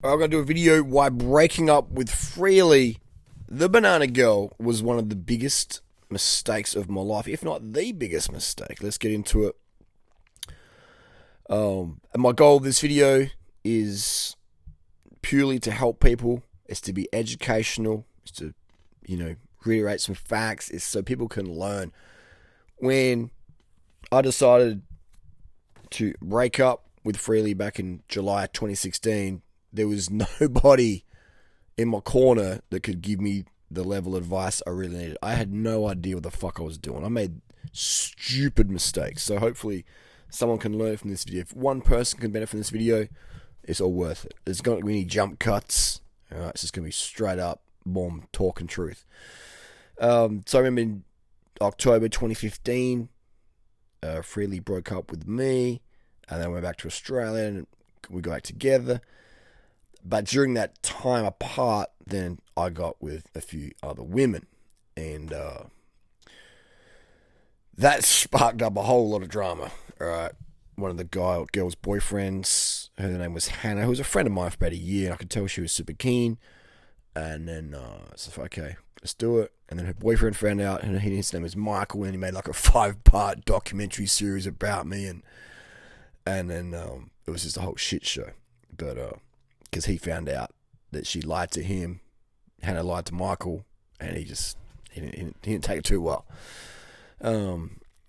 I'm going to do a video why breaking up with Freelee, the banana girl, was one of the biggest mistakes of my life, if not the biggest mistake. Let's get into it. And my goal of this video is purely to help people. It's to be educational. It's to, reiterate some facts. It's so people can learn. When I decided to break up with Freelee back in July 2016, there was nobody in my corner that could give me the level of advice I really needed. I had no idea what the fuck I was doing. I made stupid mistakes. So hopefully someone can learn from this video. If one person can benefit from this video, it's all worth it. There's not going to be any jump cuts. All right, it's just going to be straight up, boom, talking truth. So I remember in October 2015, Freelee broke up with me, and then I went back to Australia, and we got back together. But during that time apart, then I got with a few other women, and that sparked up a whole lot of drama. All right, one of the girl's boyfriends, her name was Hannah, who was a friend of mine for about a year. I could tell she was super keen, and then I said, okay, let's do it. And then her boyfriend found out, and his name was Michael, and he made like a 5-part documentary series about me, and then it was just a whole shit show. But because he found out that she lied to him, Hannah lied to Michael, and he didn't take it too well.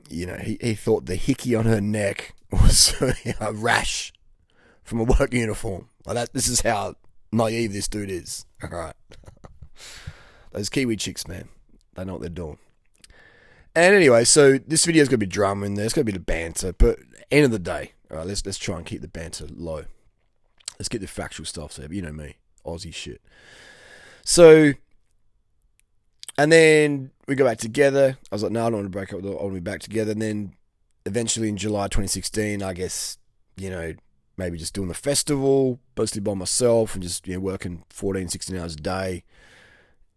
He thought the hickey on her neck was a rash from a work uniform. Like that. This is how naive this dude is. All right, those Kiwi chicks, man, they know what they're doing. And anyway, so this video's gonna be drama in there. It's gonna be the banter, but end of the day, all right, let's try and keep the banter low. Let's get the factual stuff. So you know me, Aussie shit. So, and then we go back together. I was like, no, I don't want to break up. I want to be back together. And then eventually in July 2016, I guess, maybe just doing the festival, mostly by myself and just, working 14, 16 hours a day.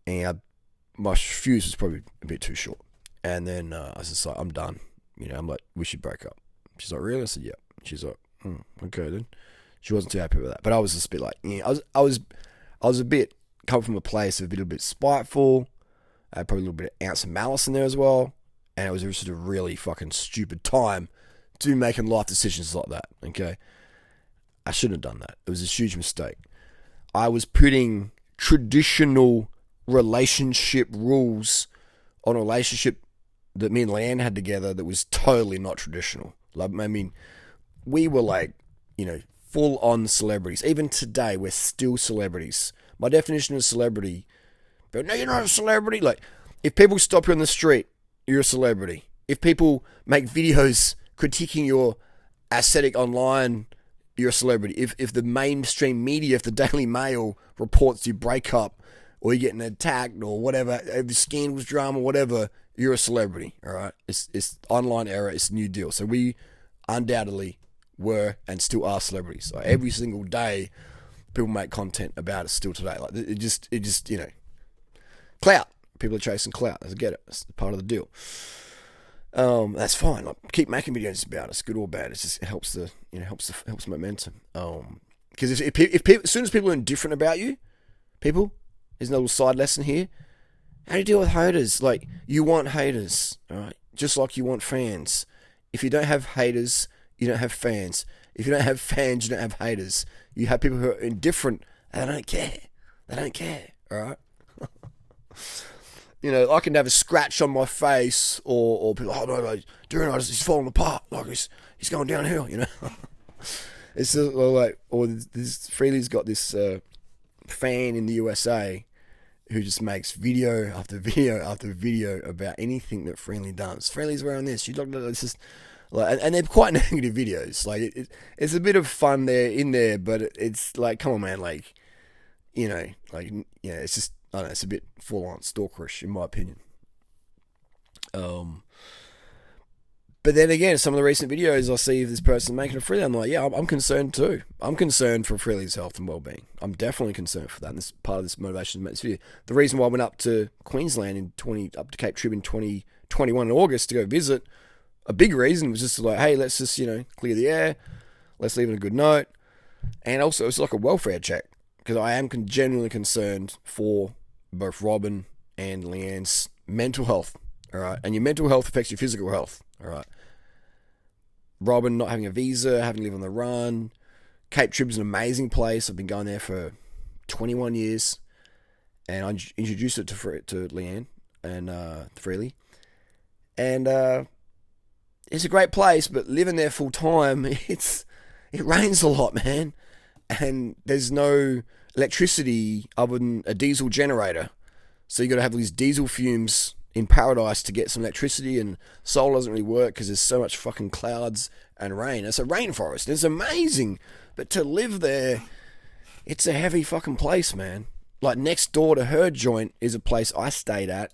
And my fuse was probably a bit too short. And then I was just like, I'm done. I'm like, we should break up. She's like, really? I said, yeah. She's like, okay then. She wasn't too happy with that. But I was just a bit like, I was a bit, coming from a place of a little bit spiteful. I had probably a little bit of ounce of malice in there as well. And it was just a really fucking stupid time to be making life decisions like that, okay? I shouldn't have done that. It was a huge mistake. I was putting traditional relationship rules on a relationship that me and Leanne had together that was totally not traditional. Like, I mean, we were like, full-on celebrities. Even today, we're still celebrities. My definition of celebrity, but no, you're not a celebrity. Like, if people stop you on the street, you're a celebrity. If people make videos critiquing your aesthetic online, you're a celebrity. If the mainstream media, if the Daily Mail reports you break up or you're getting attacked or whatever, if the scandals, drama, whatever, you're a celebrity. All right, it's online era. It's a new deal. So we undoubtedly were and still are celebrities. Like every single day, people make content about it still today. Like it just clout. People are chasing clout. I get it. That's part of the deal. That's fine. Like, keep making videos about it. It's good or bad. It helps the helps momentum. Because if people, as soon as people are indifferent about you, people, there's a little side lesson here. How do you deal with haters? Like, you want haters, all right? Just like you want fans. If you don't have haters, you don't have fans. If you don't have fans, you don't have haters. You have people who are indifferent. They don't care. They don't care. All right. I can have a scratch on my face, or people, oh no, Durianrider, he's falling apart. Like he's going downhill. It's just like, or this Freelee's got this fan in the USA who just makes video after video after video about anything that Freelee does. Freelee's wearing this. She looked at it. It's just like, and they're quite negative videos. Like it's a bit of fun there in there, but it's like, come on, man. Like, it's just, I don't know. It's a bit full on stalkerish in my opinion. But then again, some of the recent videos I see of this person making a Freelee, I'm like, yeah, I'm concerned too. I'm concerned for Freelee's health and well-being. I'm definitely concerned for that. And this is part of this motivation to make this video. The reason why I went up to Queensland up to Cape Trib in 2021 in August to go visit, a big reason was just like, hey, let's just, clear the air. Let's leave it a good note. And also, it's like a welfare check. because I am genuinely concerned for both Robin and Leanne's mental health. All right, and your mental health affects your physical health. All right. Robin not having a visa, having to live on the run. Cape Trib's an amazing place. I've been going there for 21 years, and I introduced it to Leanne and Freelee, and it's a great place. But living there full time, it rains a lot, man, and there's no electricity other than a diesel generator. So you got to have these diesel fumes in paradise to get some electricity, and solar doesn't really work because there's so much fucking clouds and rain. It's a rainforest. It's amazing, but to live there, it's a heavy fucking place, man. Like next door to her joint is a place I stayed at,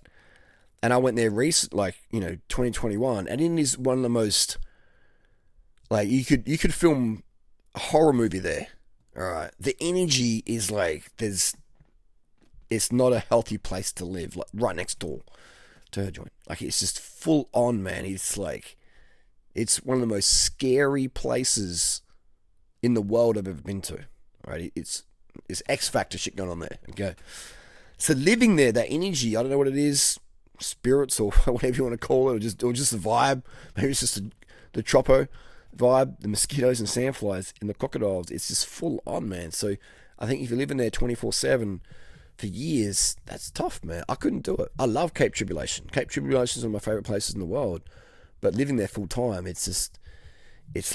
and I went there 2021, and it is one of the most, like, you could film a horror movie there. All right, the energy is like it's not a healthy place to live. Like right next door to her joint, like it's just full on, man. It's like it's one of the most scary places in the world I've ever been to. Right, it's X Factor shit going on there. Okay, so living there, that energy, I don't know what it is, spirits or whatever you want to call it, or just the vibe. Maybe it's just the tropo vibe, the mosquitoes and sandflies and the crocodiles. It's just full on, man. So I think if you're living there 24/7 for years, that's tough, man. I couldn't do it. I love Cape Tribulation. Cape Tribulation is one of my favorite places in the world, but living there full time, it's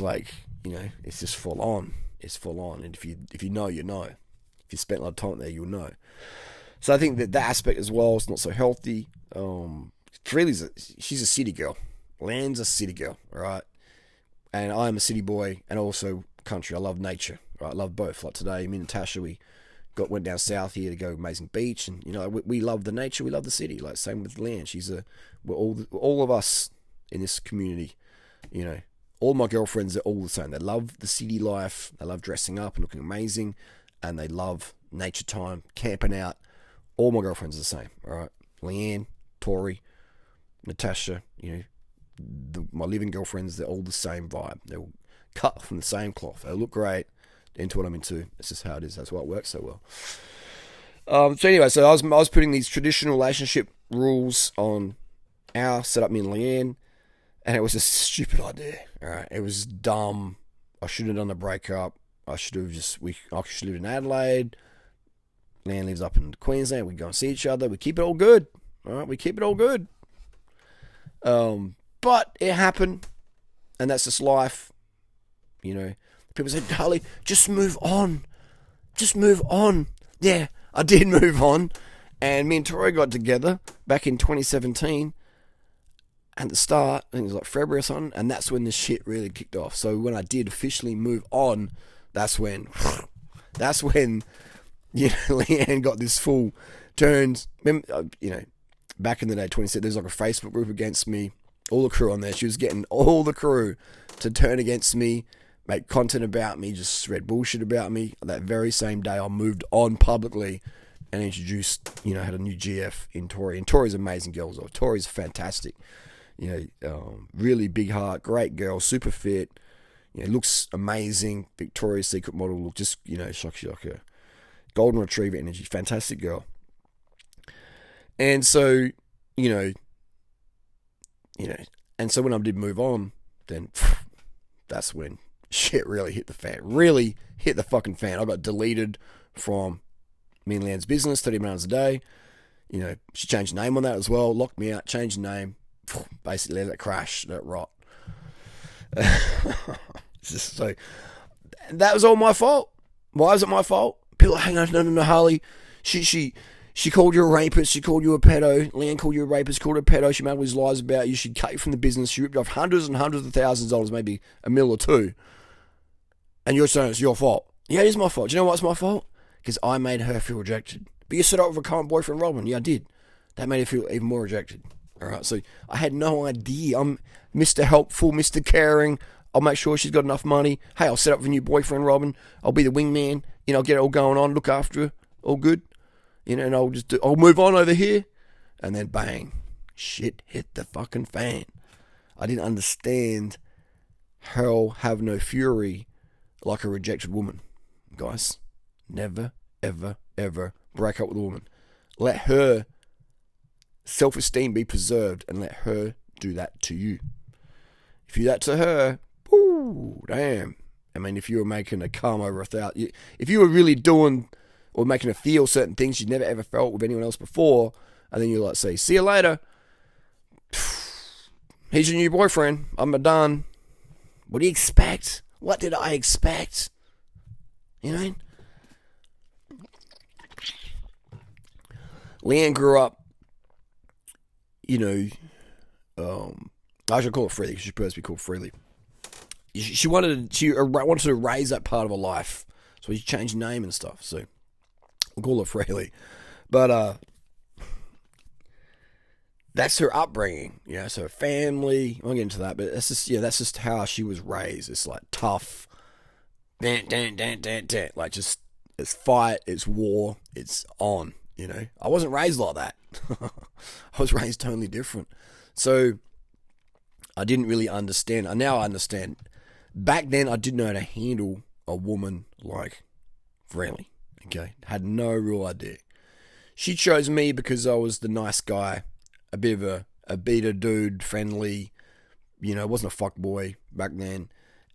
like, it's just full on. It's full on, and if you know, you know. If you spent a lot of time there, you'll know. So I think that aspect as well is not so healthy. Freely's she's a city girl. Land's a city girl, all right? And I'm a city boy and also country. I love nature, right? I love both. Like today, me and Natasha, we went down south here to go amazing beach, and we love the nature, we love the city. Like same with Land. We're all of us in this community. All my girlfriends are all the same. They love the city life. They love dressing up and looking amazing, and they love nature time, camping out. All my girlfriends are the same. All right, Leanne, Tori, Natasha. My living girlfriends, they're all the same vibe. They're all cut from the same cloth. They look great. Into what I'm into. It's just how it is. That's why it works so well. So anyway, I was putting these traditional relationship rules on our setup, me and Leanne, and it was a stupid idea. All right, it was dumb. I should have done the breakup. I should have lived in Adelaide. Leanne lives up in Queensland. We go and see each other. We keep it all good. All right, we keep it all good. But it happened, and that's just life. People said, Harley, just move on. Just move on. Yeah, I did move on. And me and Tori got together back in 2017 at the start. I think it was like February or something. And that's when the shit really kicked off. So when I did officially move on, that's when Leanne got this full turns. Back in the day, 2017, there's like a Facebook group against me. All the crew on there. She was getting all the crew to turn against me, make content about me, just spread bullshit about me. That very same day, I moved on publicly and introduced, had a new GF in Tori. And Tori's an amazing girl as well. Tori's fantastic. Really big heart, great girl, super fit. Looks amazing. Victoria's Secret model. Look, just, she's like a golden retriever energy. Fantastic girl. And so, and so when I did move on, then that's when shit really hit the fan. Really hit the fucking fan. I got deleted from me and Leanne's business 30 minutes a day. She changed the name on that as well. Locked me out, changed the name. Basically let it crash, let it rot. So that was all my fault. Why is it my fault? People are hang on, no, Harley. She called you a rapist. She called you a pedo. Leanne called you a rapist. Called her a pedo. She made all these lies about you. She cut you from the business. She ripped off hundreds and hundreds of thousands of dollars, maybe $1 million or $2 million. And you're saying it's your fault. Yeah, it is my fault. Do you know what's my fault? Because I made her feel rejected. But you set up with a current boyfriend, Robin. Yeah, I did. That made her feel even more rejected. All right, so I had no idea. I'm Mr. Helpful, Mr. Caring. I'll make sure she's got enough money. Hey, I'll set up with a new boyfriend, Robin. I'll be the wingman. I'll get it all going on, look after her. All good. And I'll move on over here. And then bang, shit hit the fucking fan. I didn't understand hell have no fury like a rejected woman. Guys, never, ever, ever break up with a woman. Let her self-esteem be preserved and let her do that to you. If you do that to her, ooh, damn. I mean, if you were making her come over if you were really doing or making her feel certain things you'd never ever felt with anyone else before, and then you like say, see you later. He's your new boyfriend. I'm done. What do you expect? What did I expect? You know what I mean? Leanne grew up, I should call it Freelee because she's supposed to be called Freelee. She wanted to raise that part of her life, so she changed name and stuff. So we'll call her Freelee, but that's her upbringing. So her family. I won't get into that, but that's just how she was raised. It's like tough, like just it's fight, it's war, it's on. I wasn't raised like that. I was raised totally different. So I didn't really understand. Now I understand. Back then, I didn't know how to handle a woman like Freelee. Okay, had no real idea. She chose me because I was the nice guy, a bit of a beater dude, friendly. Wasn't a fuck boy back then,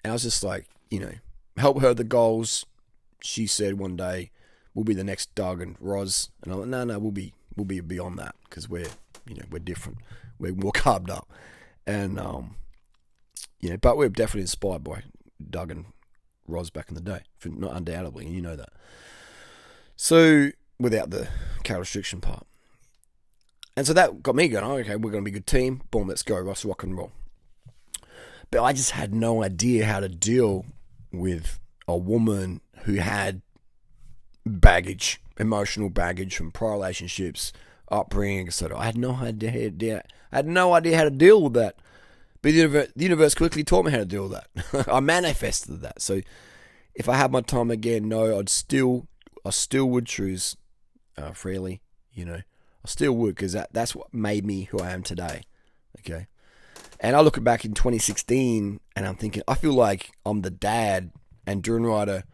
and I was just like, help her the goals. She said one day, we'll be the next Doug and Roz, and I'm like, no, we'll be beyond that because we're different, we're more carved up, and but we're definitely inspired by Doug and Roz back in the day, not undoubtedly, and you know that. So without the car restriction part, and so that got me going. Okay, we're going to be a good team. Boom, let's go, let's rock and roll. But I just had no idea how to deal with a woman who had baggage, emotional baggage from prior relationships, upbringing, etc. I had no idea. I had no idea how to deal with that. But the universe quickly taught me how to deal with that. I manifested that. So if I had my time again, no, I still would choose Freelee. I still would, because that's what made me who I am today. Okay. And I look back in 2016 and I'm thinking, I feel like I'm the dad and Durianrider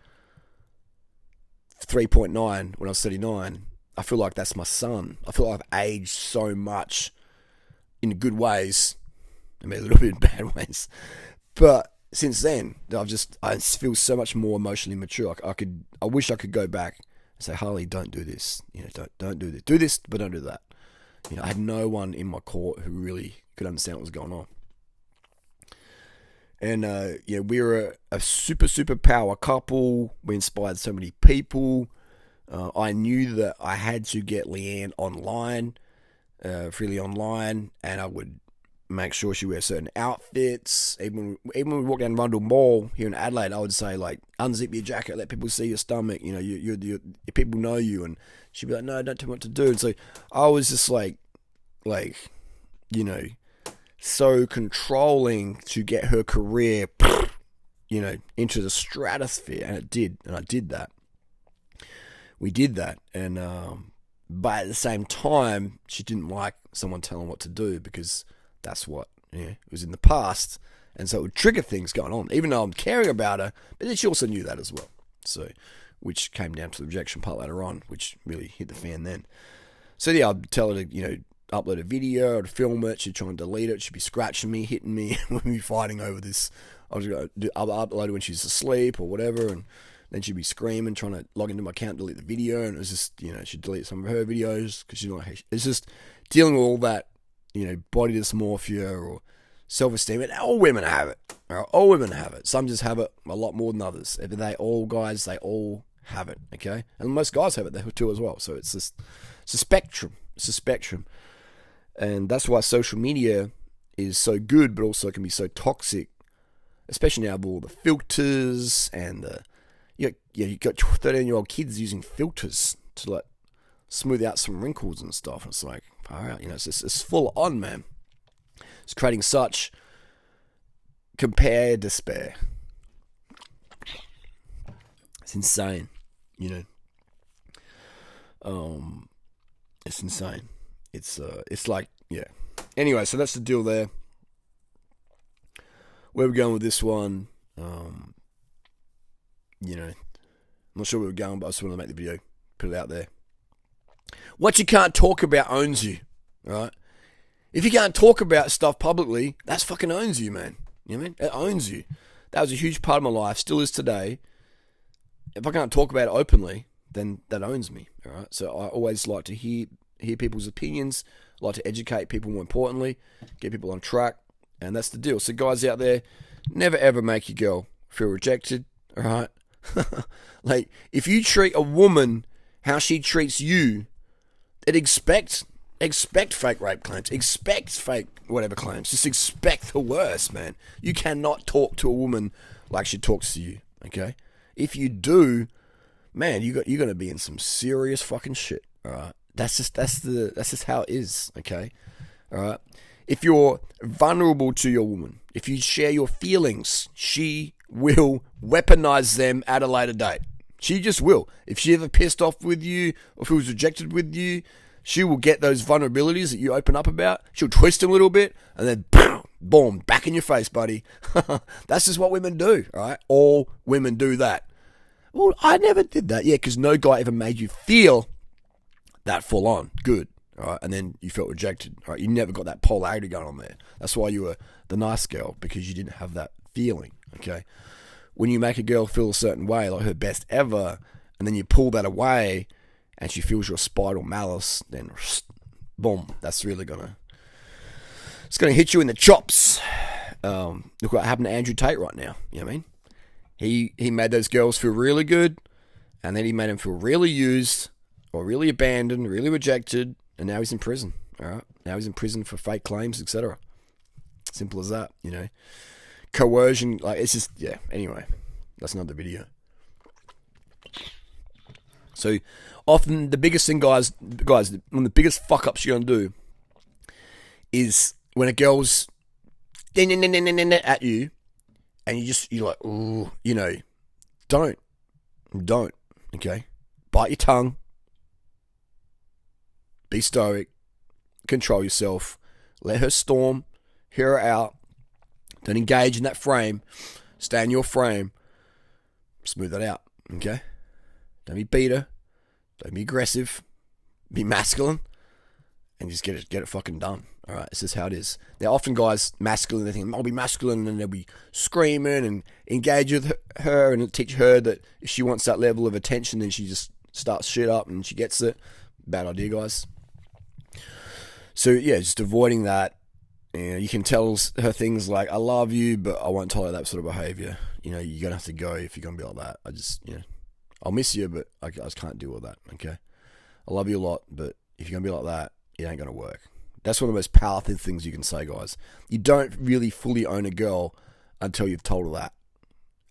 3.9 when I was 39. I feel like that's my son. I feel like I've aged so much in good ways. I mean, a little bit in bad ways. But since then, I feel so much more emotionally mature. I wish I could go back and say, Harley, don't do this. Don't do this. Do this, but don't do that. I had no one in my court who really could understand what was going on. And, we were a super, super power couple. We inspired so many people. I knew that I had to get Leanne online, Freelee online, and I would make sure she wears certain outfits. Even when we walk down Rundle Mall here in Adelaide, I would say, like, unzip your jacket, let people see your stomach. Your people know you. And she'd be like, no, don't tell me what to do. And so I was just like, so controlling to get her career, into the stratosphere. And it did. And I did that. We did that. And, but at the same time, she didn't like someone telling what to do because that's what, it was in the past. And so it would trigger things going on, even though I'm caring about her. But then she also knew that as well. So, which came down to the rejection part later on, which really hit the fan then. So yeah, I'd tell her to, upload a video or to film it. She'd try and delete it. She'd be scratching me, hitting me. We'd be fighting over this. I was going to upload it when she's asleep or whatever. And then she'd be screaming, trying to log into my account, delete the video. And it was just, she'd delete some of her videos because it's just dealing with all that, body dysmorphia or self-esteem. And all women have it. All women have it. Some just have it a lot more than others. If they all have it. Okay. And most guys have it too as well. So it's a spectrum. It's a spectrum. And that's why social media is so good, but also can be so toxic, especially now with all the filters and you got 13-year-old kids using filters to like smooth out some wrinkles and stuff. It's like, all right, it's full on, man. It's creating such compare despair. It's insane, It's insane. It's like, yeah. Anyway, so that's the deal there. Where we're going with this one, I'm not sure where we're going, but I just want to make the video Put it out there. What you can't talk about owns you, right? If you can't talk about stuff publicly, that's fucking owns you, man. You know what I mean? It owns you. That was a huge part of my life, still is today. If I can't talk about it openly, then that owns me, all right? So I always like to hear people's opinions, like to educate people more importantly, get people on track, and that's the deal. So guys out there, never ever make your girl feel rejected, all right? Like, if you treat a woman how she treats you, then expect fake rape claims, expect fake whatever claims, just expect the worst, man. You cannot talk to a woman like she talks to you, okay? If you do, man, you're gonna be in some serious fucking shit, all right? That's just how it is, okay? All right? If you're vulnerable to your woman, if you share your feelings, she will weaponize them at a later date. She just will. If she ever pissed off with you, or feels rejected with you, she will get those vulnerabilities that you open up about. She'll twist them a little bit, and then boom, back in your face, buddy. That's just what women do, all right? All women do that. Well, I never did that. Yeah, because no guy ever made you feel that full on good, all right? And then you felt rejected, all right? You never got that polarity going on there. That's why you were the nice girl, because you didn't have that feeling, okay? When you make a girl feel a certain way, like her best ever, and then you pull that away, and she feels your spite or malice, then boom, that's really it's gonna hit you in the chops. Look what happened to Andrew Tate right now. You know what I mean? He made those girls feel really good, and then he made them feel really used, or really abandoned, really rejected, and now he's in prison. All right, now he's in prison for fake claims, etc. Simple as that, you know. Coercion, like, it's just, yeah. Anyway, that's another video. So often the biggest thing, guys, one of the biggest fuck ups you're gonna do is when a girl's at you, and you're like, ooh, you know, don't, okay? Bite your tongue, be stoic, control yourself, let her storm, hear her out, don't engage in that frame, stay in your frame, smooth that out, okay? Don't be beta, don't be aggressive, be masculine, and just get it fucking done. All right, this is how it is. Now, often guys, masculine, they think, I'll be masculine, and they'll be screaming and engage with her and teach her that if she wants that level of attention, then she just starts shit up and she gets it. Bad idea, guys. So, yeah, just avoiding that. You know, you can tell her things like, I love you, but I won't tolerate that sort of behavior. You know, you're going to have to go if you're going to be like that. I'll miss you, but I just can't deal with that, okay? I love you a lot, but if you're going to be like that, it ain't going to work. That's one of the most powerful things you can say, guys. You don't really fully own a girl until you've told her that.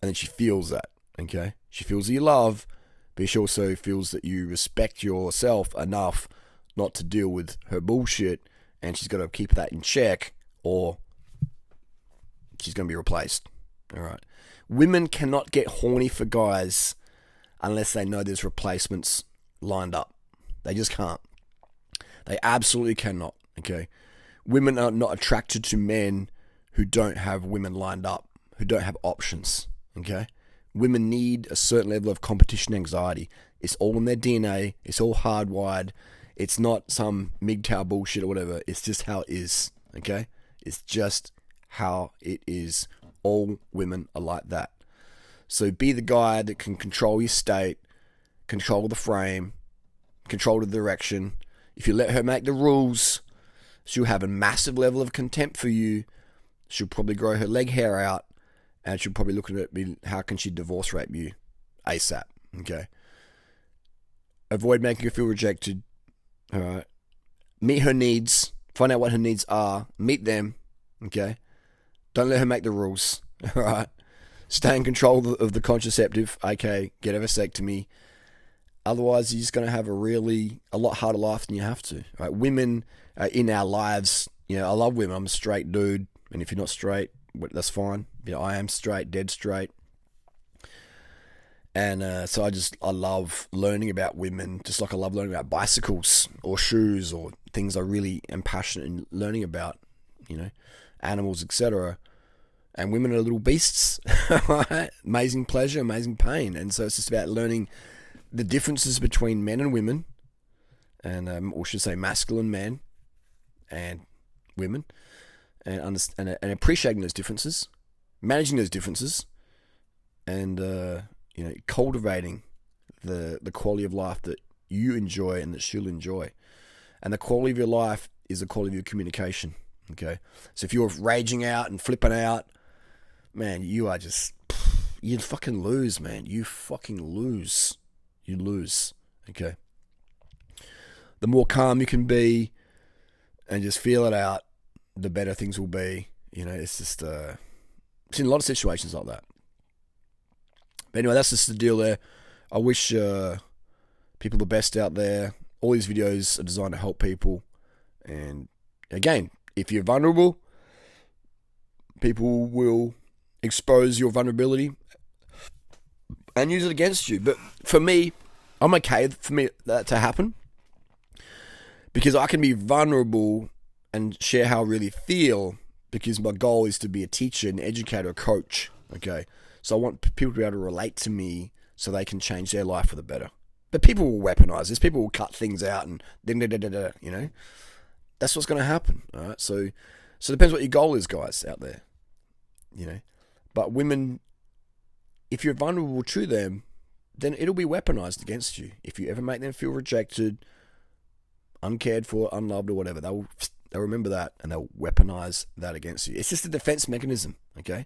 And then she feels that, okay? She feels that you love, but she also feels that you respect yourself enough not to deal with her bullshit, and she's got to keep that in check, or she's going to be replaced, all right? Women cannot get horny for guys unless they know there's replacements lined up. They just can't. They absolutely cannot, okay? Women are not attracted to men who don't have women lined up, who don't have options, okay? Women need a certain level of competition anxiety. It's all in their DNA. It's all hardwired. It's not some MGTOW bullshit or whatever. It's just how it is, okay? It's just how it is. All women are like that. So be the guy that can control your state, control the frame, control the direction. If you let her make the rules, she'll have a massive level of contempt for you. She'll probably grow her leg hair out, and she'll probably look at it, how can she divorce rape you ASAP, okay? Avoid making her feel rejected, all right? Meet her needs, find out what her needs are, meet them, okay? Don't let her make the rules, all right? Stay in control of the contraceptive, okay? Get a vasectomy. Otherwise, you're just going to have a lot harder life than you have to. Right? Women in our lives, you know, I love women. I'm a straight dude, and if you're not straight, that's fine. You know, I am straight, dead straight. And so I love learning about women, just like I love learning about bicycles or shoes or things I really am passionate in learning about, you know, animals, etc. And women are little beasts, right? Amazing pleasure, amazing pain. And so it's just about learning the differences between men and women, and or should say masculine men and women, and appreciating those differences, managing those differences, and cultivating the quality of life that you enjoy and that she'll enjoy. And the quality of your life is the quality of your communication. Okay, so if you're raging out and flipping out, man, you fucking lose, man. You fucking lose. You lose. Okay. The more calm you can be and just feel it out, the better things will be. It's just it's in a lot of situations like that. But anyway, that's just the deal there. I wish people the best out there. All these videos are designed to help people. And again, if you're vulnerable, people will expose your vulnerability and use it against you. But for me, I'm okay for me that to happen, because I can be vulnerable and share how I really feel, because my goal is to be a teacher, an educator, a coach. Okay, so I want people to be able to relate to me so they can change their life for the better. But people will weaponize this. People will cut things out and that's what's going to happen. All right, so it depends what your goal is, guys out there. But women, if you're vulnerable to them, then it'll be weaponized against you. If you ever make them feel rejected, uncared for, unloved, or whatever, they'll remember that and they'll weaponize that against you. It's just a defense mechanism. Okay,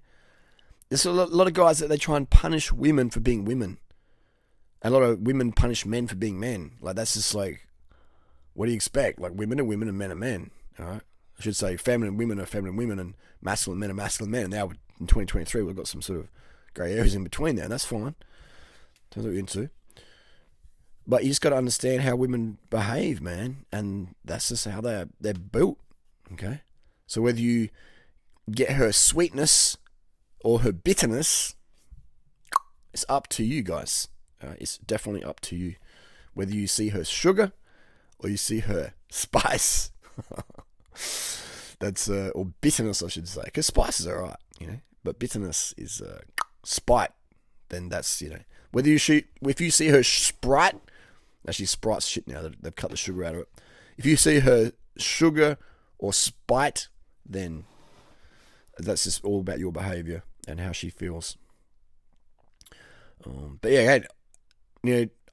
there's a lot of guys that they try and punish women for being women. A lot of women punish men for being men. Like, that's just like, what do you expect? Like, women are women and men are men. All right, I should say feminine women are feminine women and masculine men are masculine men. And now in 2023, we've got some sort of grey areas in between there, and that's fine. That's what you're into. But you just got to understand how women behave, man, and that's just how they're built. Okay, so whether you get her sweetness or her bitterness, it's up to you, guys. It's definitely up to you. Whether you see her sugar or you see her spice. That's or bitterness, I should say, because spice is alright, but bitterness is spite. Then that's whether if you see her Sprite, actually Sprite's shit now. They've cut the sugar out of it. If you see her sugar or spite, then that's just all about your behaviour and how she feels. But yeah,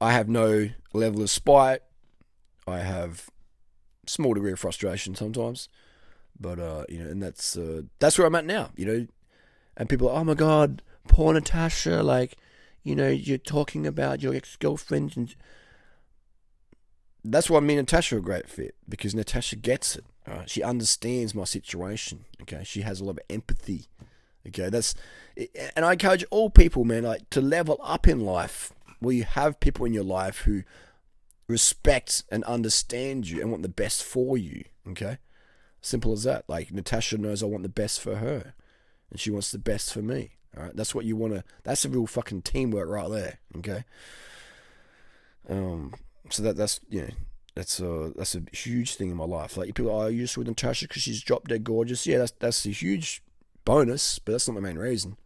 I have no level of spite. I have small degree of frustration sometimes, but and that's where I'm at now. And people are, oh my god, poor Natasha, like, you're talking about your ex-girlfriend, and that's why me and Natasha are a great fit, because Natasha gets it. All right? She understands my situation. Okay, she has a lot of empathy. Okay, and I encourage all people, man, like, to level up in life, where you have people in your life who respect and understand you and want the best for you. Okay, simple as that. Like, Natasha knows I want the best for her, and she wants the best for me. All right, that's what you want to. That's a real fucking teamwork right there. Okay. So that's a huge thing in my life. Like, people, are you just with Natasha because she's drop dead gorgeous? Yeah, that's a huge bonus, but that's not the main reason.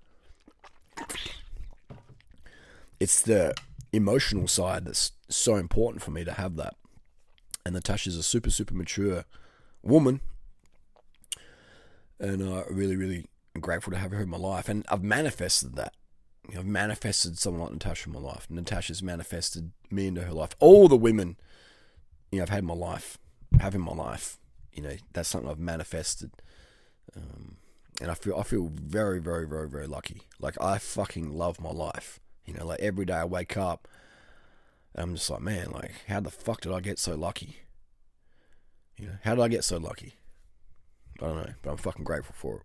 It's the emotional side that's so important for me to have that. And Natasha's a super, super mature woman, and I really, really am grateful to have her in my life. And I've manifested that. I've manifested someone like Natasha in my life. Natasha's manifested me into her life. All the women, I've had in my life, that's something I've manifested. And I feel very, very, very, very lucky. Like, I fucking love my life. Like, every day I wake up and I'm just like, man, like, how the fuck did I get so lucky? How did I get so lucky? I don't know, but I'm fucking grateful for it.